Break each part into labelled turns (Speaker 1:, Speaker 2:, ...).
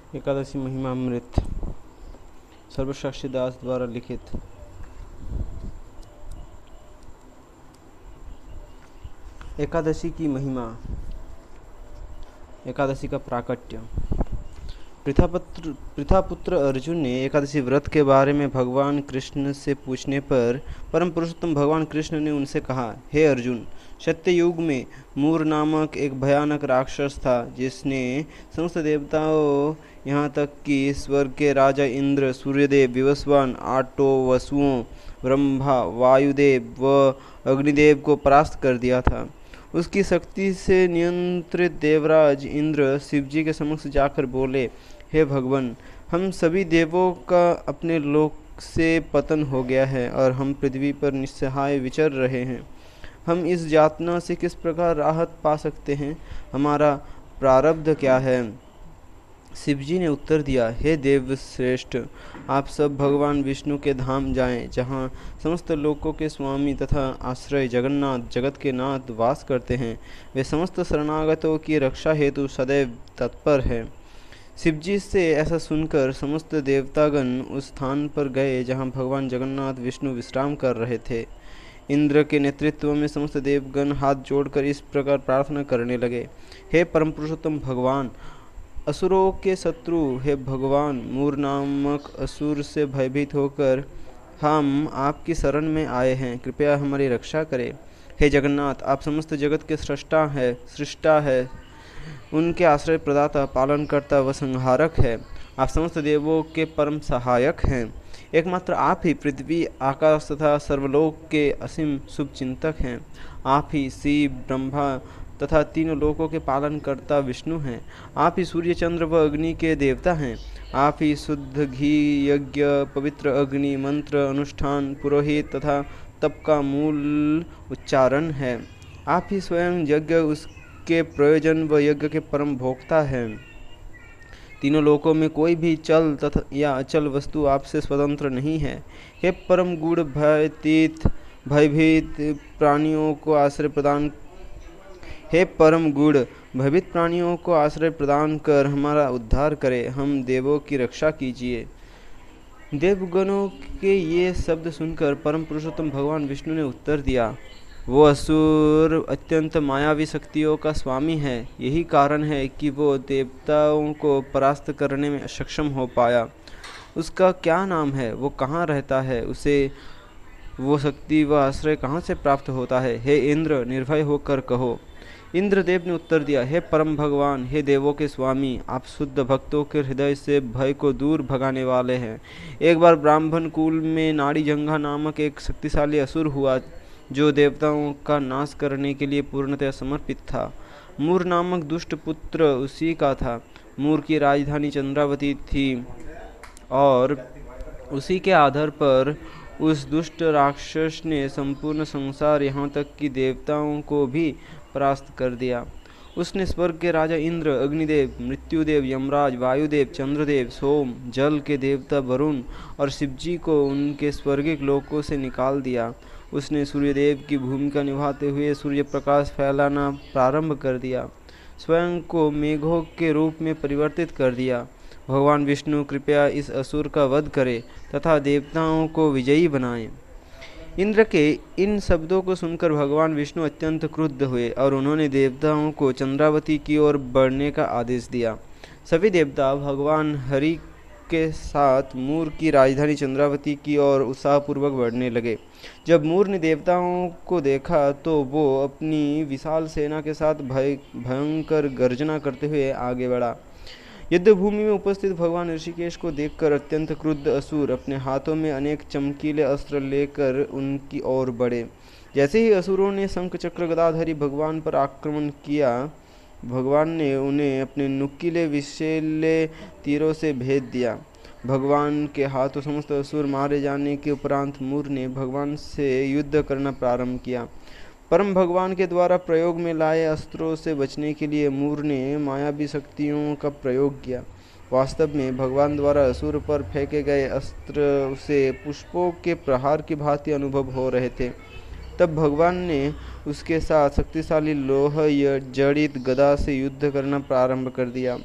Speaker 1: एकादशी महिमामृत सर्वसाक्षी दास द्वारा लिखित। एकादशी की महिमा। एकादशी का प्राकट्य। पृथापुत्र अर्जुन ने एकादशी व्रत के बारे में भगवान कृष्ण से पूछने पर परम पुरुषोत्तम भगवान कृष्ण ने उनसे कहा, हे अर्जुन, सत्ययुग में मूर नामक एक भयानक राक्षस था जिसने समस्त देवताओं यहाँ तक कि स्वर्ग के राजा इंद्र, सूर्यदेव, विवस्वान, आठों वसुओं, ब्रह्मा, वायुदेव व अग्निदेव को परास्त कर दिया था। उसकी शक्ति से नियंत्रित देवराज इंद्र शिवजी के समक्ष जाकर बोले, हे भगवान, हम सभी देवों का अपने लोक से पतन हो गया है और हम पृथ्वी पर निस्सहाय विचर रहे हैं। हम इस यातना से किस प्रकार राहत पा सकते हैं? हमारा प्रारब्ध क्या है? शिवजी ने उत्तर दिया, हे देव श्रेष्ठ, आप सब भगवान विष्णु के धाम जाएं, जहां समस्त लोकों के स्वामी तथा आश्रय जगन्नाथ जगत के नाथ वास करते हैं। वे समस्त शरणागतों की रक्षा हेतु सदैव तत्पर हैं। शिवजी से ऐसा सुनकर समस्त देवतागण उस स्थान पर गए जहां भगवान जगन्नाथ विष्णु विश्राम कर रहे थे। इंद्र के नेतृत्व में समस्त देवगण हाथ जोड़कर इस प्रकार प्रार्थना करने लगे, हे परम पुरुषोत्तम भगवान, असुरों के शत्रु हे भगवान, मूर नामक असुर से भयभीत होकर हम आपकी शरण में आए हैं, कृपया हमारी रक्षा करें। हे जगन्नाथ, आप समस्त जगत के सृष्टा है, उनके आश्रय प्रदाता, पालनकर्ता व संहारक है। आप समस्त देवों के परम सहायक हैं। एकमात्र आप ही पृथ्वी, आकाश तथा सर्वलोक के असीम शुभ चिंतक हैं। आप ही शिव, ब्रह्मा तथा तीनों लोकों के पालनकर्ता विष्णु हैं। आप ही सूर्य, चंद्र व अग्नि के देवता हैं। आप ही शुद्ध घी, यज्ञ, पवित्र अग्नि, मंत्र, अनुष्ठान, पुरोहित तथा तप का मूल उच्चारण है। आप ही स्वयं यज्ञ, उसके प्रयोजन व यज्ञ के परम भोक्ता हैं। तीनों लोकों में कोई भी चल तथा या अचल वस्तु आपसे स्वतंत्र नहीं है। हे परम गूढ़ भयभीत प्राणियों को आश्रय प्रदान कर हमारा उद्धार करें। हम देवों की रक्षा कीजिए। देवगणों के ये शब्द सुनकर परम पुरुषोत्तम भगवान विष्णु ने उत्तर दिया, वो असुर अत्यंत मायावी शक्तियों का स्वामी है। यही कारण है कि वो देवताओं को परास्त करने में सक्षम हो पाया। उसका क्या नाम है? वो कहाँ रहता है? उसे वो शक्ति व आश्रय कहाँ से प्राप्त होता है? हे इंद्र, निर्भय होकर कहो। इंद्रदेव ने उत्तर दिया, हे परम भगवान, हे देवों के स्वामी, आप शुद्ध भक्तों के हृदय से भय को दूर भगाने वाले हैं। एक बार ब्राह्मण कुल में नाड़ीजंघा नामक एक शक्तिशाली असुर हुआ जो देवताओं का नाश करने के लिए पूर्णतः समर्पित था। मूर नामक दुष्ट पुत्र उसी का था। मूर की राजधानी चंद्रावती थी और उसी के आधार पर उस दुष्ट राक्षस ने संपूर्ण संसार, यहाँ तक कि देवताओं को भी परास्त कर दिया। उसने स्वर्ग के राजा इंद्र, अग्निदेव, मृत्युदेव, यमराज, वायुदेव, चंद्रदेव, सोम, जल के देवता वरुण और शिवजी को उनके स्वर्गिक लोकों से निकाल दिया। उसने सूर्यदेव की भूमिका निभाते हुए सूर्य प्रकाश फैलाना प्रारंभ कर दिया। स्वयं को मेघों के रूप में परिवर्तित कर दिया। भगवान विष्णु कृपया इस असुर का वध करें तथा देवताओं को विजयी बनाएं। इंद्र के इन शब्दों को सुनकर भगवान विष्णु अत्यंत क्रुद्ध हुए और उन्होंने देवताओं को चंद्रावती की ओर बढ़ने का आदेश दिया। सभी देवता भगवान हरि के साथ मूर की राजधानी चंद्रावती की ओर उत्साहपूर्वक बढ़ने लगे। जब मूर ने देवताओं को देखा तो वो अपनी विशाल सेना के साथ भयंकर गर्जना करते हुए आगे बढ़ा। युद्धभूमि में उपस्थित भगवान ऋषिकेश को देखकर अत्यंत क्रुद्ध असुर अपने हाथों में अनेक चमकीले अस्त्र लेकर उनकी ओर बढ़े। जैसे ही असुरों ने शंख चक्र गदाधारी भगवान पर आक्रमण किया, भगवान ने उन्हें अपने नुकीले विषैले तीरों से भेद दिया। भगवान के हाथों समस्त असुर मारे जाने के उपरांत मूर ने भगवान से युद्ध करना प्रारंभ किया। परम भगवान के द्वारा प्रयोग में लाए अस्त्रों से बचने के लिए मूर ने मायावी शक्तियों का प्रयोग किया। वास्तव में भगवान द्वारा असुर पर फेंके गए अस्त्र उसे पुष्पों के प्रहार की भांति अनुभव हो रहे थे। तब भगवान ने उसके साथ शक्तिशाली लोह जड़ित गदा से युद्ध करना प्रारंभ कर दिया।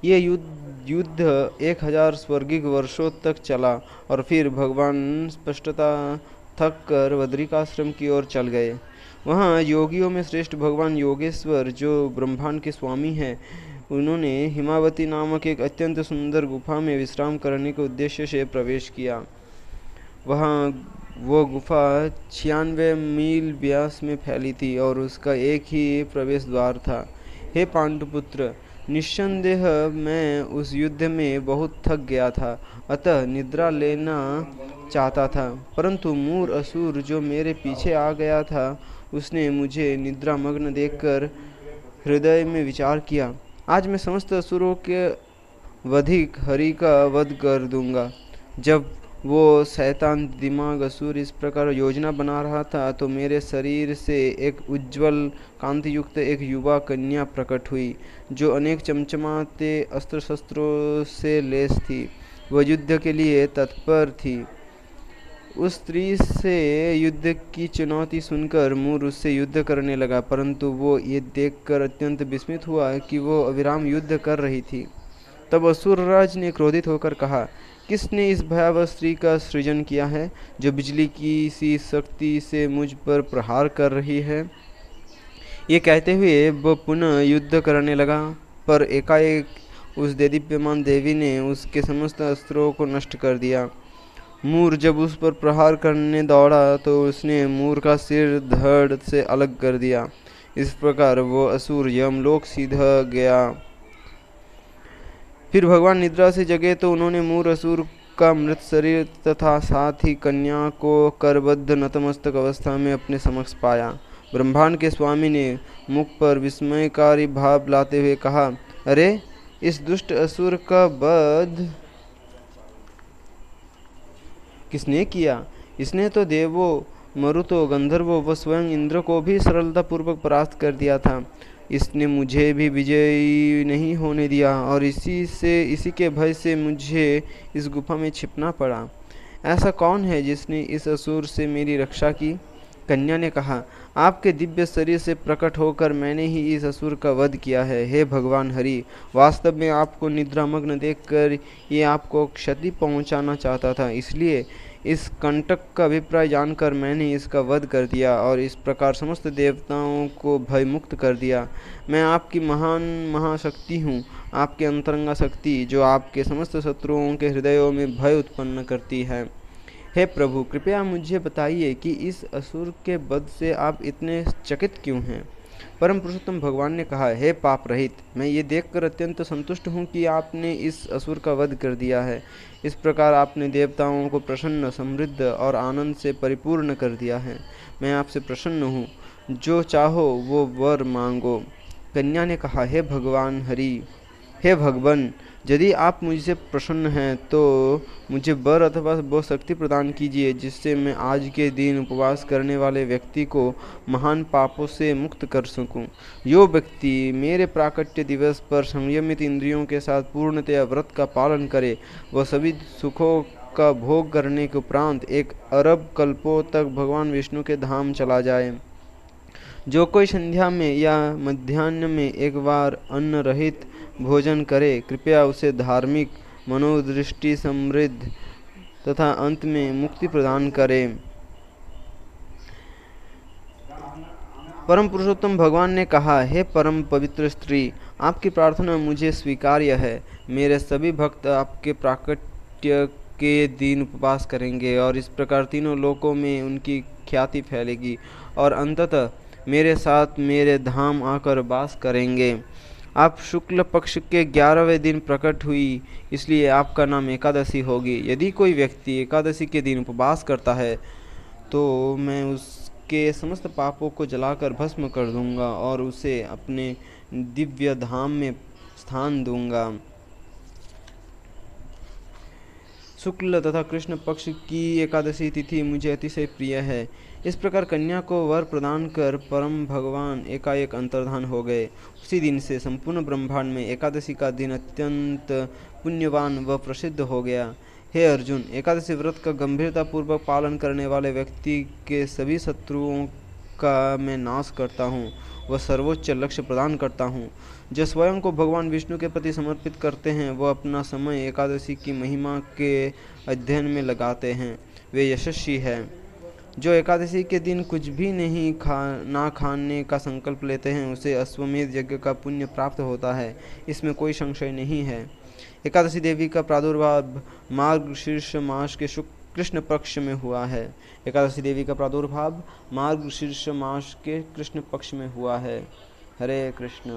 Speaker 1: ये युद्ध 1000 स्वर्गिक वर्षों तक चला और फिर भगवान स्पष्टता थक कर बद्रिकाश्रम की ओर चल गए। वहाँ योगियों में श्रेष्ठ भगवान योगेश्वर, जो ब्रह्मांड के स्वामी हैं, उन्होंने हिमावती नामक एक अत्यंत सुंदर गुफा में विश्राम करने के उद्देश्य से प्रवेश किया। वहाँ वो गुफा 96 मील व्यास में फैली थी और उसका एक ही प्रवेश द्वार था। हे पांडुपुत्र, निस्संदेह मैं उस युद्ध में बहुत थक गया था, अतः निद्रा लेना चाहता था, परंतु मूर असुर जो मेरे पीछे आ गया था, उसने मुझे निद्रामग्न देखकर हृदय में विचार किया, आज मैं समस्त असुरों के वधिक हरि का वध कर दूंगा। जब वो शैतान दिमाग असुर इस प्रकार योजना बना रहा था, तो मेरे शरीर से एक उज्ज्वल कांति युक्त एक युवा कन्या प्रकट हुई, जो अनेक चमचमाते अस्त्र शस्त्रों से लैस थी। वह युद्ध के लिए तत्पर थी। उस स्त्री से युद्ध की चुनौती सुनकर मूर उससे युद्ध करने लगा, परंतु वो ये देखकर अत्यंत विस्मित हुआ कि वो अविराम युद्ध कर रही थी। तब असुरराज ने क्रोधित होकर कहा, किसने इस भयावह स्त्री का सृजन किया है, जो बिजली की सी शक्ति से मुझ पर प्रहार कर रही है। ये कहते हुए वह पुनः युद्ध करने लगा, पर एकाएक उस देदीप्यमान देवी ने उसके समस्त अस्त्रों को नष्ट कर दिया। मूर जब उस पर प्रहार करने दौड़ा, तो उसने मूर का सिर धड़ से अलग कर दिया। इस प्रकार वो असुर यमलोक सीधा गया। फिर भगवान निद्रा से जगे तो उन्होंने मूर असुर का मृत शरीर तथा साथ ही कन्या को करबद्ध नतमस्तक अवस्था में अपने समक्ष पाया। ब्रह्मांड के स्वामी ने मुख पर विस्मयकारी भाव लाते हुए कहा, अरे, इस दुष्ट असुर का वध किसने किया? इसने तो देवों, मरुतों, गंधर्वों व स्वयं इंद्र को भी सरलतापूर्वक परास्त कर दिया था। इसने मुझे भी विजयी नहीं होने दिया और इसी के भय से मुझे इस गुफा में छिपना पड़ा। ऐसा कौन है जिसने इस असुर से मेरी रक्षा की? कन्या ने कहा, आपके दिव्य शरीर से प्रकट होकर मैंने ही इस असुर का वध किया है। हे भगवान हरि, वास्तव में आपको निद्रामग्न देखकर ये आपको क्षति पहुंचाना चाहता था, इसलिए इस कंटक का अभिप्राय जानकर मैंने इसका वध कर दिया और इस प्रकार समस्त देवताओं को भय मुक्त कर दिया। मैं आपकी महान महाशक्ति हूँ, आपकी अंतरंगा शक्ति, जो आपके समस्त शत्रुओं के हृदयों में भय उत्पन्न करती है। हे प्रभु, कृपया मुझे बताइए कि इस असुर के वध से आप इतने चकित क्यों हैं? परम पुरुषोत्तम भगवान ने कहा, हे पाप रहित, मैं ये देखकर अत्यंत संतुष्ट हूँ कि आपने इस असुर का वध कर दिया है। इस प्रकार आपने देवताओं को प्रसन्न, समृद्ध और आनंद से परिपूर्ण कर दिया है। मैं आपसे प्रसन्न हूँ, जो चाहो वो वर मांगो। कन्या ने कहा, हे भगवान हरि, हे भगवान, यदि आप मुझसे प्रसन्न हैं तो मुझे वर अथवा वो शक्ति प्रदान कीजिए जिससे मैं आज के दिन उपवास करने वाले व्यक्ति को महान पापों से मुक्त कर सकूं। जो व्यक्ति मेरे प्राकट्य दिवस पर संयमित इंद्रियों के साथ पूर्णतया व्रत का पालन करे, वह सभी सुखों का भोग करने के उपरांत 1 अरब कल्पों तक भगवान विष्णु के धाम चला जाए। जो कोई संध्या में या मध्याह्न में एक बार अन्न रहित भोजन करे, कृपया उसे धार्मिक, मनोदृष्टि समृद्ध तथा अंत में मुक्ति प्रदान करे। परम पुरुषोत्तम भगवान ने कहा, हे परम पवित्र स्त्री, आपकी प्रार्थना मुझे स्वीकार्य है। मेरे सभी भक्त आपके प्राकट्य के दिन उपवास करेंगे और इस प्रकार तीनों लोकों में उनकी ख्याति फैलेगी और अंततः मेरे साथ मेरे धाम आकर वास करेंगे। आप शुक्ल पक्ष के 11वें दिन प्रकट हुई, इसलिए आपका नाम एकादशी होगी। यदि कोई व्यक्ति एकादशी के दिन उपवास करता है तो मैं उसके समस्त पापों को जलाकर भस्म कर दूंगा और उसे अपने दिव्य धाम में स्थान दूंगा। शुक्ल तथा कृष्ण पक्ष की एकादशी तिथि मुझे अतिशय प्रिय है। इस प्रकार कन्या को वर प्रदान कर परम भगवान एकाएक अंतर्धान हो गए। उसी दिन से संपूर्ण ब्रह्मांड में एकादशी का दिन अत्यंत पुण्यवान व प्रसिद्ध हो गया। हे अर्जुन, एकादशी व्रत का गंभीरतापूर्वक पालन करने वाले व्यक्ति के सभी शत्रुओं का मैं नाश करता हूँ वह सर्वोच्च लक्ष्य प्रदान करता हूँ। जो स्वयं को भगवान विष्णु के प्रति समर्पित करते हैं वह अपना समय एकादशी की महिमा के अध्ययन में लगाते हैं, वे यशस्वी हैं। जो एकादशी के दिन कुछ भी ना खाने का संकल्प लेते हैं उसे अश्वमेध यज्ञ का पुण्य प्राप्त होता है, इसमें कोई संशय नहीं है। एकादशी देवी का प्रादुर्भाव मार्गशीर्ष मास के शुक्ल कृष्ण पक्ष में हुआ है। एकादशी देवी का प्रादुर्भाव मार्गशीर्ष मास के कृष्ण पक्ष में हुआ है। हरे कृष्ण।